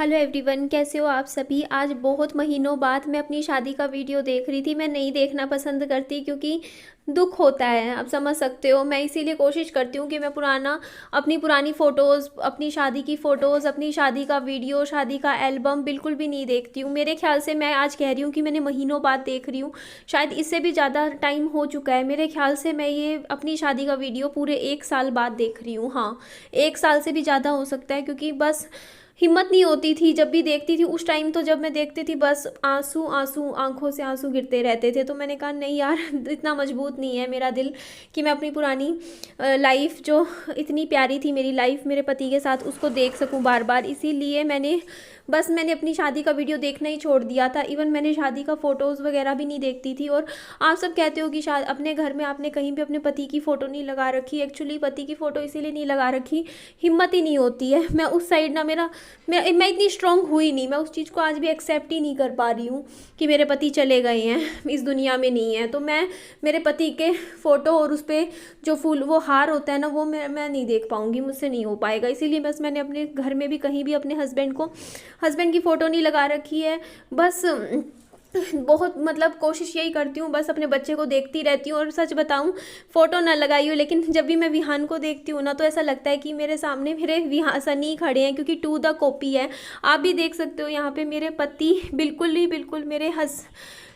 Hello everyone, कैसे हो आप सभी। आज बहुत महीनों बाद मैं अपनी शादी का वीडियो देख रही थी। मैं नहीं देखना पसंद करती क्योंकि दुख होता है, आप समझ सकते हो। मैं इसीलिए कोशिश करती हूँ कि मैं अपनी पुरानी फ़ोटोज़, अपनी शादी की फ़ोटोज़, अपनी शादी का वीडियो, शादी का एल्बम बिल्कुल भी नहीं देखती हूँ। मेरे ख्याल से मैं आज कह रही हूँ कि मैंने महीनों बाद देख रही हूँ, शायद इससे भी ज़्यादा टाइम हो चुका है। मेरे ख्याल से मैं ये अपनी शादी का वीडियो पूरे 1 साल बाद देख रही हूँ। हाँ, 1 साल से भी ज़्यादा हो सकता है, क्योंकि बस हिम्मत नहीं होती थी। जब भी देखती थी उस टाइम, तो जब मैं देखती थी बस आंसू आंसू, आंखों से आंसू गिरते रहते थे। तो मैंने कहा नहीं यार, इतना मजबूत नहीं है मेरा दिल कि मैं अपनी पुरानी लाइफ, जो इतनी प्यारी थी मेरी लाइफ मेरे पति के साथ, उसको देख सकूं बार बार। इसीलिए मैंने अपनी शादी का वीडियो देखना ही छोड़ दिया था। इवन मैंने शादी का फ़ोटोज़ वगैरह भी नहीं देखती थी। और आप सब कहते हो कि शायद अपने घर में आपने कहीं भी अपने पति की फ़ोटो नहीं लगा रखी। एक्चुअली पति की फ़ोटो इसीलिए नहीं लगा रखी, हिम्मत ही नहीं होती है। मैं उस साइड ना, मैं इतनी स्ट्रांग हुई नहीं। मैं उस चीज़ को आज भी एक्सेप्ट ही नहीं कर पा रही हूँ कि मेरे पति चले गए हैं, इस दुनिया में नहीं है। तो मैं मेरे पति के फ़ोटो और उस पर जो फूल, वो हार होता है ना, वो मैं नहीं देख पाऊँगी, मुझसे नहीं हो पाएगा। इसीलिए बस मैंने अपने घर में भी कहीं भी अपने हस्बैंड की फ़ोटो नहीं लगा रखी है। बस बहुत मतलब कोशिश यही करती हूँ, बस अपने बच्चे को देखती रहती हूँ। और सच बताऊँ, फ़ोटो ना लगाई हूँ, लेकिन जब भी मैं विहान को देखती हूँ ना, तो ऐसा लगता है कि मेरे सामने मेरे सनी खड़े हैं, क्योंकि टू द कॉपी है। आप भी देख सकते हो यहाँ पे मेरे पति बिल्कुल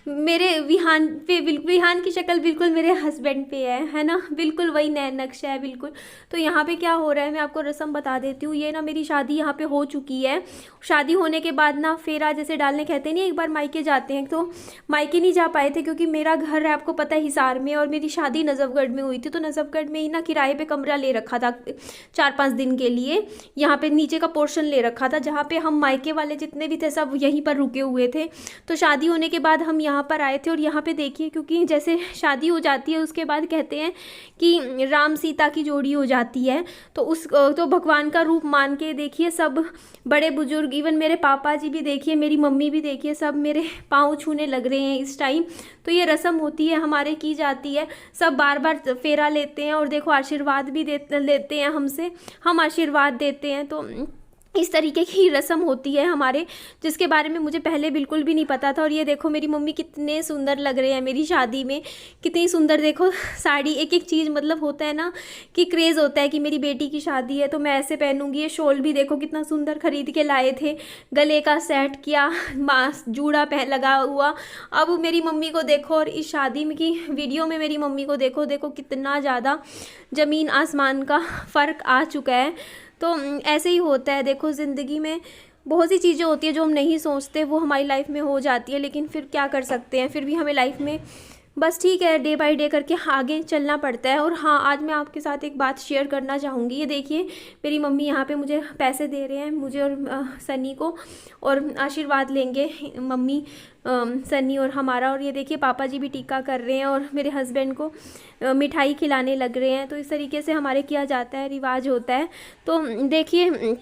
मेरे विहान पे, बिल्कुल विहान की शक्ल बिल्कुल मेरे हस्बैंड पे है ना, बिल्कुल वही नया नक्शा है बिल्कुल। तो यहाँ पे क्या हो रहा है, मैं आपको रस्म बता देती हूँ। ये ना, मेरी शादी यहाँ पे हो चुकी है। शादी होने के बाद ना फेरा जैसे डालने कहते नहीं, एक बार मायके जाते हैं, तो मायके नहीं जा पाए थे क्योंकि मेरा घर है, आपको पता है, हिसार में, और मेरी शादी नजफगढ़ में हुई थी। तो नजफगढ़ में ही ना किराए पे कमरा ले रखा था 4-5 दिन के लिए। यहाँ पे नीचे का पोर्शन ले रखा था, जहाँ पे हम मायके वाले जितने भी थे सब यहीं पर रुके हुए थे। तो शादी होने के बाद हम यहाँ पर आए थे। और यहाँ पे देखिए, क्योंकि जैसे शादी हो जाती है उसके बाद कहते हैं कि राम सीता की जोड़ी हो जाती है, तो भगवान का रूप मान के देखिए, सब बड़े बुजुर्ग, इवन मेरे पापा जी भी देखिए, मेरी मम्मी भी देखिए, सब मेरे पाँव छूने लग रहे हैं इस टाइम। तो ये रस्म होती है हमारे, की जाती है। सब बार बार फेरा लेते हैं और देखो आशीर्वाद भी लेते हैं हमसे, हम आशीर्वाद देते हैं। तो इस तरीके की रस्म होती है हमारे, जिसके बारे में मुझे पहले बिल्कुल भी नहीं पता था। और ये देखो मेरी मम्मी कितने सुंदर लग रहे हैं मेरी शादी में, कितनी सुंदर। देखो साड़ी, एक एक चीज़, मतलब होता है ना कि क्रेज़ होता है कि मेरी बेटी की शादी है तो मैं ऐसे पहनूंगी। ये शॉल भी देखो कितना सुंदर खरीद के लाए थे, गले का सेट किया, जूड़ा पहन लगा हुआ। अब मेरी मम्मी को देखो, और इस शादी में की वीडियो में मेरी मम्मी को देखो, देखो कितना ज़्यादा ज़मीन आसमान का फ़र्क आ चुका है। तो ऐसे ही होता है, देखो ज़िंदगी में बहुत सी चीज़ें होती है जो हम नहीं सोचते, वो हमारी लाइफ में हो जाती है। लेकिन फिर क्या कर सकते हैं, फिर भी हमें लाइफ में बस ठीक है, डे बाय डे करके आगे चलना पड़ता है। और हाँ, आज मैं आपके साथ एक बात शेयर करना चाहूँगी। ये देखिए, मेरी मम्मी यहाँ पे मुझे पैसे दे रहे हैं, मुझे और सनी को, और आशीर्वाद लेंगे मम्मी, सनी और हमारा। और ये देखिए पापा जी भी टीका कर रहे हैं और मेरे हस्बैंड को मिठाई खिलाने लग रहे हैं। तो इस तरीके से हमारे किया जाता है, रिवाज होता है। तो देखिए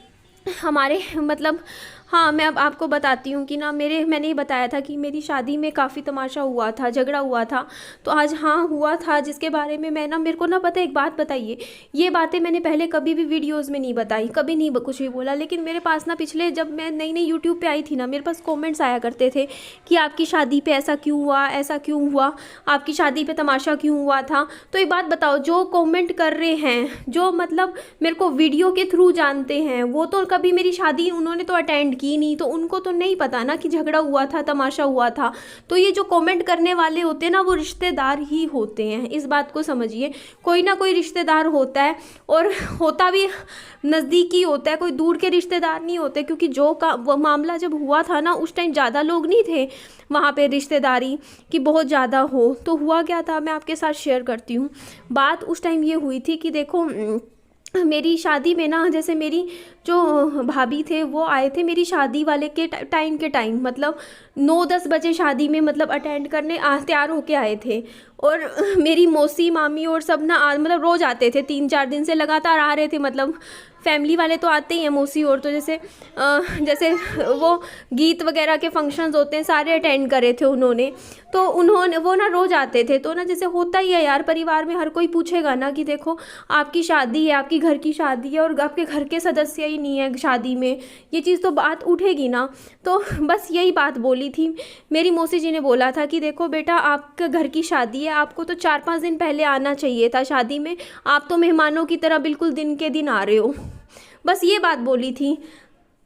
हमारे मतलब, हाँ, मैं अब आपको बताती हूँ कि ना, मैंने ही बताया था कि मेरी शादी में काफ़ी तमाशा हुआ था, झगड़ा हुआ था। तो आज हाँ हुआ था, जिसके बारे में मैं ना, मेरे को ना पता है, एक बात बताइए, ये बातें मैंने पहले कभी भी वीडियोज़ में नहीं बताई, कभी नहीं कुछ भी बोला। लेकिन मेरे पास ना, पिछले जब मैं नई नई यूट्यूब पे आई थी ना, मेरे पास कमेंट्स आया करते थे कि आपकी शादी पे ऐसा क्यों हुआ, ऐसा क्यों हुआ, आपकी शादी पे तमाशा क्यों हुआ था। तो एक बात बताओ, जो कमेंट कर रहे हैं, जो मतलब मेरे को वीडियो के थ्रू जानते हैं, वो तो कभी मेरी शादी उन्होंने तो अटेंड की नहीं, तो उनको तो नहीं पता ना कि झगड़ा हुआ था, तमाशा हुआ था। तो ये जो कमेंट करने वाले होते हैं ना, वो रिश्तेदार ही होते हैं, इस बात को समझिए। कोई ना कोई रिश्तेदार होता है, और होता भी नज़दीकी होता है, कोई दूर के रिश्तेदार नहीं होते। क्योंकि वो मामला जब हुआ था ना, उस टाइम ज़्यादा लोग नहीं थे वहाँ पे रिश्तेदारी कि बहुत ज़्यादा हो। तो हुआ क्या था, मैं आपके साथ शेयर करती हूँ। बात उस टाइम ये हुई थी कि देखो, मेरी शादी में ना, जैसे मेरी जो भाभी थे वो आए थे मेरी शादी वाले के टाइम, मतलब 9-10 बजे शादी में, मतलब अटेंड करने तैयार होके आए थे। और मेरी मौसी, मामी और सब ना मतलब रोज़ आते थे, 3-4 दिन से लगातार आ रहे थे, मतलब फैमिली वाले तो आते ही हैं मौसी, और तो जैसे वो गीत वगैरह के फंक्शंस होते हैं सारे अटेंड करे थे उन्होंने, तो वो ना रोज़ आते थे। तो ना जैसे होता ही है यार, परिवार में हर कोई पूछेगा ना कि देखो आपकी शादी है, आपकी घर की शादी है और आपके घर के सदस्य ही नहीं है शादी में, ये चीज़ तो बात उठेगी ना। तो बस यही बात बोली थी मेरी मौसी जी ने, बोला था कि देखो बेटा आपके घर की शादी है, आपको तो 4-5 दिन पहले आना चाहिए था शादी में, आप तो मेहमानों की तरह बिल्कुल दिन के दिन आ रहे हो, बस ये बात बोली थी।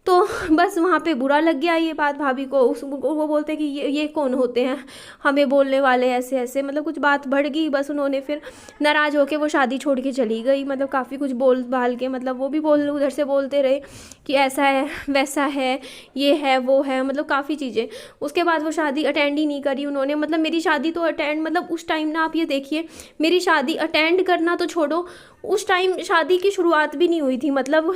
तो बस वहाँ पे बुरा लग गया ये बात भाभी को, वो बोलते कि ये कौन होते हैं हमें बोलने वाले, ऐसे ऐसे मतलब कुछ बात बढ़ गई। बस उन्होंने फिर नाराज़ होके वो शादी छोड़ के चली गई, मतलब काफ़ी कुछ बोल बाल के, मतलब वो भी उधर से बोलते रहे कि ऐसा है वैसा है, ये है वो है, मतलब काफ़ी चीज़ें। उसके बाद वो शादी अटेंड ही नहीं करी उन्होंने, मतलब मेरी शादी तो अटेंड, मतलब उस टाइम ना आप ये देखिए, मेरी शादी अटेंड करना तो छोड़ो, उस टाइम शादी की शुरुआत भी नहीं हुई थी, मतलब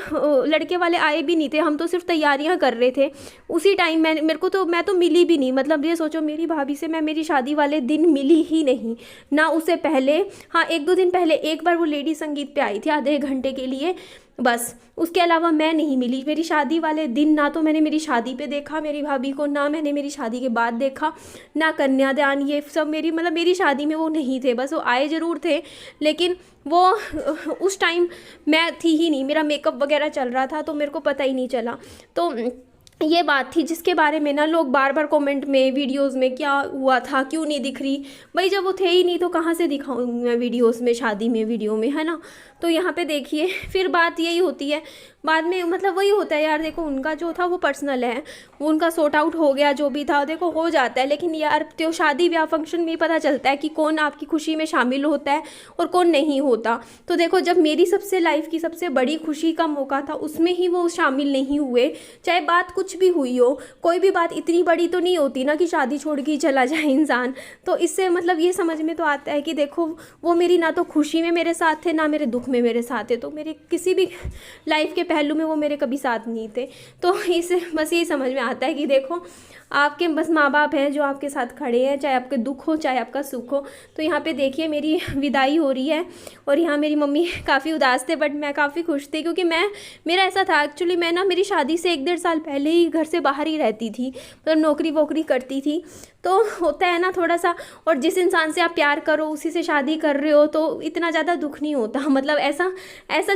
लड़के वाले आए भी नहीं थे, हम तो सिर्फ तैयारियां कर रहे थे उसी टाइम। मैं तो मिली भी नहीं, मतलब ये सोचो मेरी भाभी से मैं मेरी शादी वाले दिन मिली ही नहीं ना, उससे पहले हाँ 1-2 दिन पहले एक बार वो लेडी संगीत पे आई थी आधे घंटे के लिए, बस उसके अलावा मैं नहीं मिली मेरी शादी वाले दिन। ना तो मैंने मेरी शादी पे देखा मेरी भाभी को, ना मैंने मेरी शादी के बाद देखा, ना कन्यादान, ये सब मेरी शादी में वो नहीं थे। बस वो आए ज़रूर थे लेकिन वो उस टाइम मैं थी ही नहीं, मेरा मेकअप वगैरह चल रहा था तो मेरे को पता ही नहीं चला। तो ये बात थी जिसके बारे में ना लोग बार बार कमेंट में वीडियोस में क्या हुआ था, क्यों नहीं दिख रही, भाई जब वो थे ही नहीं तो कहाँ से दिखाऊंगी मैं वीडियोस में, शादी में वीडियो में, है ना। तो यहाँ पे देखिए फिर बात यही होती है बाद में, मतलब वही होता है यार, देखो उनका जो था वो पर्सनल है, वो उनका सॉर्ट आउट हो गया, जो भी था देखो हो जाता है। लेकिन यार तो शादी ब्याह फंक्शन में पता चलता है कि कौन आपकी खुशी में शामिल होता है और कौन नहीं होता। तो देखो जब मेरी सबसे लाइफ की सबसे बड़ी खुशी का मौका था उसमें ही वो शामिल नहीं हुए, चाहे बात कुछ भी हुई हो, कोई भी बात इतनी बड़ी तो नहीं होती ना कि शादी छोड़ के ही चला जाए इंसान। तो इससे मतलब ये समझ में तो आता है कि देखो वो मेरी ना तो खुशी में मेरे साथ थे ना मेरे दुख में मेरे साथ थे, तो मेरे किसी भी लाइफ के पहलू में वो मेरे कभी साथ नहीं थे। तो इससे बस यही समझ में आता है कि देखो आपके बस माँ बाप हैं जो आपके साथ खड़े हैं, चाहे आपके दुख हो चाहे आपका सुख हो। तो यहाँ पे देखिए मेरी विदाई हो रही है और यहाँ मेरी मम्मी काफ़ी उदास थे बट मैं काफ़ी खुश थी, क्योंकि मेरा ऐसा था एक्चुअली, मैं ना मेरी शादी से 1-1.5 साल पहले ही घर से बाहर ही रहती थी, मतलब नौकरी वोकरी करती थी। तो होता है ना थोड़ा सा, और जिस इंसान से आप प्यार करो उसी से शादी कर रहे हो तो इतना ज़्यादा दुख नहीं होता। मतलब ऐसा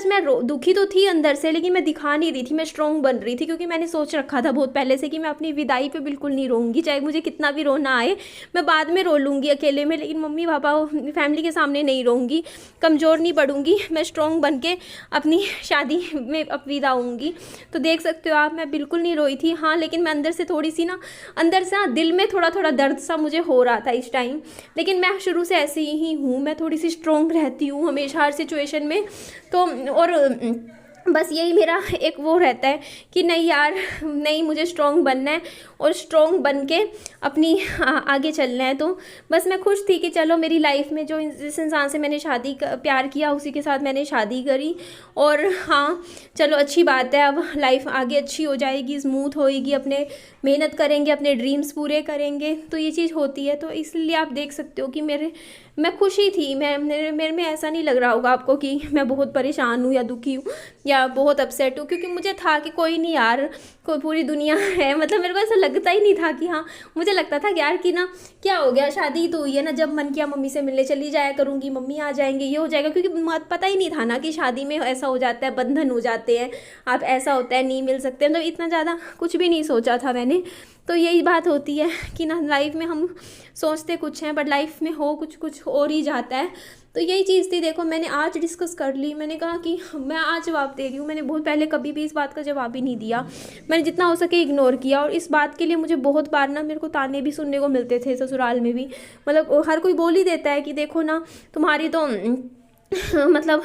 मैं दुखी तो थी अंदर से, लेकिन मैं दिखा नहीं रही थी, मैं स्ट्रॉन्ग बन रही थी, क्योंकि मैंने सोच रखा था बहुत पहले से कि मैं अपनी विदाई पे बिल्कुल नहीं रोऊंगी, चाहे मुझे कितना भी रोना आए, मैं बाद में रो लूँगी अकेले में, लेकिन मम्मी पापा फैमिली के सामने नहीं रोऊंगी, कमज़ोर नहीं पड़ूंगी, मैं स्ट्रॉन्ग बन के अपनी शादी में अब विदा होंगी। तो देख सकते हो आप, मैं बिल्कुल नहीं रोई थी। हाँ लेकिन मैं अंदर से थोड़ी सी ना, अंदर से ना दिल में थोड़ा थोड़ा दर्द सा मुझे हो रहा था इस टाइम, लेकिन मैं शुरू से ऐसे ही हूँ, मैं थोड़ी सी स्ट्रॉन्ग रहती हूँ हमेशा हर सिचुएशन में। तो और बस यही मेरा एक वो रहता है कि नहीं यार, नहीं मुझे स्ट्रॉन्ग बनना है और स्ट्रॉन्ग बन के अपनी आगे चलना है। तो बस मैं खुश थी कि चलो मेरी लाइफ में जो जिस इंसान से मैंने प्यार किया उसी के साथ मैंने शादी करी, और हाँ चलो अच्छी बात है, अब लाइफ आगे अच्छी हो जाएगी, स्मूथ होएगी, अपने मेहनत करेंगे, अपने ड्रीम्स पूरे करेंगे, तो ये चीज़ होती है। तो इसलिए आप देख सकते हो कि मैं खुशी थी, मेरे में ऐसा नहीं लग रहा होगा आपको कि मैं बहुत परेशान हूँ या दुखी हूँ या बहुत अपसेट हूँ, क्योंकि मुझे था कि कोई नहीं यार, कोई पूरी दुनिया है, मतलब मेरे को ऐसा लगता ही नहीं था कि हाँ, मुझे लगता था कि यार कि ना क्या हो गया, शादी तो हुई है ना, जब मन किया मम्मी से मिलने चली जाया करूँगी, मम्मी आ जाएंगे, ये हो जाएगा, क्योंकि पता ही नहीं था ना कि शादी में ऐसा हो जाता है, बंधन हो जाते हैं, आप ऐसा होता है नहीं मिल सकते, तो इतना ज़्यादा कुछ भी नहीं सोचा था मैंने। तो यही बात होती है कि ना लाइफ में हम सोचते कुछ हैं बट लाइफ में हो कुछ और ही जाता है। तो यही चीज़ थी। देखो मैंने आज डिस्कस कर ली, मैंने कहा कि मैं आज जवाब दे रही हूँ, मैंने बहुत पहले कभी भी इस बात का जवाब ही नहीं दिया, मैंने जितना हो सके इग्नोर किया। और इस बात के लिए मुझे बहुत बार ना मेरे को ताने भी सुनने को मिलते थे ससुराल में भी, मतलब हर कोई बोल ही देता है कि देखो ना तुम्हारी तो मतलब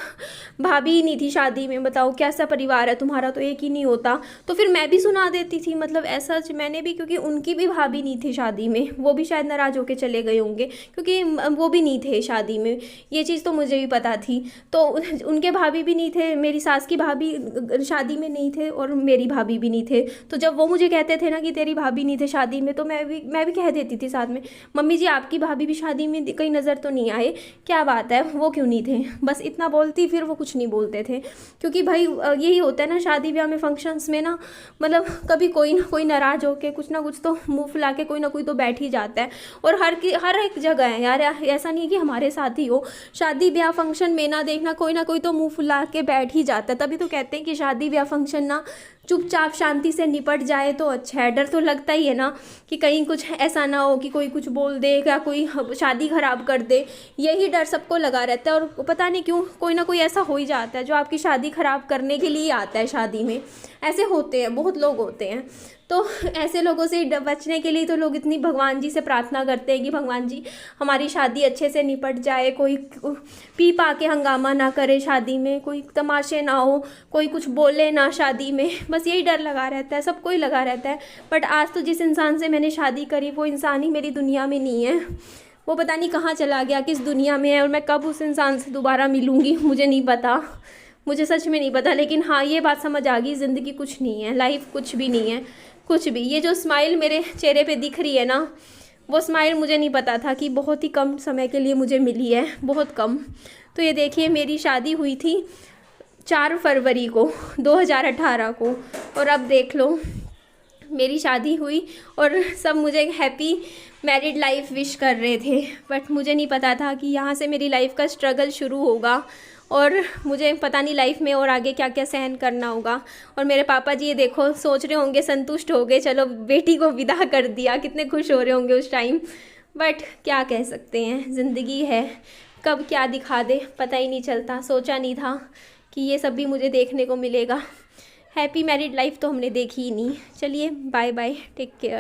भाभी ही नहीं थी शादी में, बताओ कैसा परिवार है तुम्हारा, तो एक ही नहीं होता। तो फिर मैं भी सुना देती थी, मतलब ऐसा मैंने भी, क्योंकि उनकी भी भाभी नहीं थी शादी में, वो भी शायद नाराज़ होके चले गए होंगे क्योंकि वो भी नहीं थे शादी में, ये चीज़ तो मुझे भी पता थी। तो उनके भाभी भी नहीं थे, मेरी सास की भाभी शादी में नहीं थे और मेरी भाभी भी नहीं थे। तो जब वो मुझे कहते थे ना कि तेरी भाभी नहीं थे शादी में, तो मैं भी कह देती थी साथ में, मम्मी जी आपकी भाभी भी शादी में कहीं नज़र तो नहीं आए, क्या बात है वो क्यों नहीं थे। बस इतना बोलती, फिर वो कुछ नहीं बोलते थे। क्योंकि भाई यही होता है ना शादी ब्याह में, फंक्शंस में ना, मतलब कभी कोई ना कोई नाराज़ होके कुछ ना कुछ तो मुंह फुला के कोई ना कोई तो बैठ ही जाता है। और हर एक जगह है यार, ऐसा नहीं है कि हमारे साथ ही हो, शादी ब्याह फंक्शन में ना देखना कोई ना कोई तो मुंह फुला के बैठ ही जाता है। तभी तो कहते हैं कि शादी ब्याह फंक्शन ना चुपचाप शांति से निपट जाए तो अच्छा है। डर तो लगता ही है ना कि कहीं कुछ ऐसा ना हो कि कोई कुछ बोल दे या कोई शादी ख़राब कर दे, यही डर सबको लगा रहता है। और पता नहीं क्यों कोई ना कोई ऐसा हो ही जाता है जो आपकी शादी ख़राब करने के लिए आता है शादी में। ऐसे होते हैं, बहुत लोग होते हैं। तो ऐसे लोगों से बचने के लिए तो लोग इतनी भगवान जी से प्रार्थना करते हैं कि भगवान जी हमारी शादी अच्छे से निपट जाए, कोई पी पा के हंगामा ना करे शादी में, कोई तमाशे ना हो, कोई कुछ बोले ना शादी में, बस यही डर लगा रहता है, सबको ही लगा रहता है। बट आज तो जिस इंसान से मैंने शादी करी वो इंसान ही मेरी दुनिया में नहीं है, वो पता नहीं कहाँ चला गया, किस दुनिया में है, और मैं कब उस इंसान से दोबारा मिलूँगी मुझे नहीं पता, मुझे सच में नहीं पता। लेकिन हाँ, ये बात समझ आ गई, ज़िंदगी कुछ नहीं है, लाइफ कुछ भी नहीं है, कुछ भी। ये जो स्माइल मेरे चेहरे पे दिख रही है ना, वो स्माइल मुझे नहीं पता था कि बहुत ही कम समय के लिए मुझे मिली है, बहुत कम। तो ये देखिए, मेरी शादी हुई थी 4 फरवरी को 2018 को, और अब देख लो मेरी शादी हुई और सब मुझे एक हैप्पी मैरिड लाइफ विश कर रहे थे। बट मुझे नहीं पता था कि यहाँ से मेरी लाइफ का स्ट्रगल शुरू होगा, और मुझे पता नहीं लाइफ में और आगे क्या क्या सहन करना होगा। और मेरे पापा जी ये देखो सोच रहे होंगे, संतुष्ट हो गए, चलो बेटी को विदा कर दिया, कितने खुश हो रहे होंगे उस टाइम। बट क्या कह सकते हैं, ज़िंदगी है, कब क्या दिखा दे पता ही नहीं चलता। सोचा नहीं था कि ये सब भी मुझे देखने को मिलेगा। हैप्पी मैरिड लाइफ तो हमने देखी ही नहीं। चलिए बाय बाय, टेक केयर।